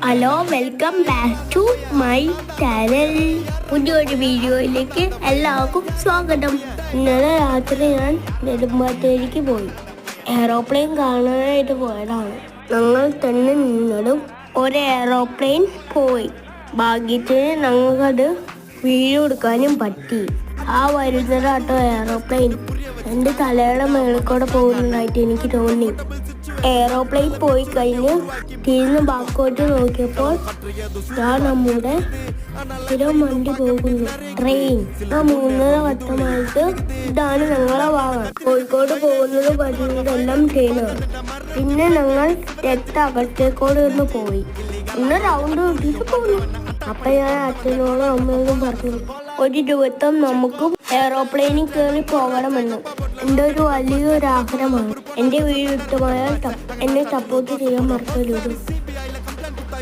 Hello, welcome back to my channel. പുതിയൊരു വീഡിയോയിലേക്ക് എല്ലാവർക്കും സ്വാഗതം. ഇന്നലെ രാത്രി ഞാൻ നെടുമ്പാശ്ശേരിക്ക് പോയി. എയറോപ്ലെയിൻ കാണാനായിട്ട് പോയതാണ്. ഞങ്ങൾ തന്നെ നിന്നതും ഒരു എയറോപ്ലെയിൻ പോയി. ഭാഗ്യത്തിന് ഞങ്ങൾക്കത് വീഡിയോ എടുക്കാനും പറ്റി. ആ വരുന്നതാട്ടോ എയറോപ്ലെയിൻ എൻ്റെ തലയുടെ മേളിൽ പോകുന്നതായിട്ട് എനിക്ക് തോന്നി. എയറോപ്ലെയിൻ പോയി കഴിഞ്ഞ് തിരിഞ്ഞ് ബാക്കോട്ട് നോക്കിയപ്പോൾ നമ്മുടെ സ്ഥിരം വണ്ടി പോകുന്നു, ട്രെയിൻ. 3:30 വട്ടമായിട്ട് ഇതാണ് ഞങ്ങളെ ഭാഗം. കോഴിക്കോട് പോകുന്നത് വരുന്നതെല്ലാം ട്രെയിനാണ്. പിന്നെ ഞങ്ങൾ അകത്തേക്കോട് ഒന്ന് പോയി, ഒന്ന് റൗണ്ട് കിട്ടിയിട്ട് പോകുന്നു. അപ്പൊ ഞാൻ അച്ഛനോടും അമ്മയോടും പറഞ്ഞു, ഒരു ദിവസം നമുക്കും എയറോപ്ലെയിനിൽ കയറി പോകണമെന്ന്. എൻ്റെ ഒരു വലിയൊരു ആഗ്രഹമാണ്. എൻ്റെ വീഡിയോ ഇഷ്ടമായാൽ എന്നെ സപ്പോർട്ട് ചെയ്യാൻ മറക്കരുത്.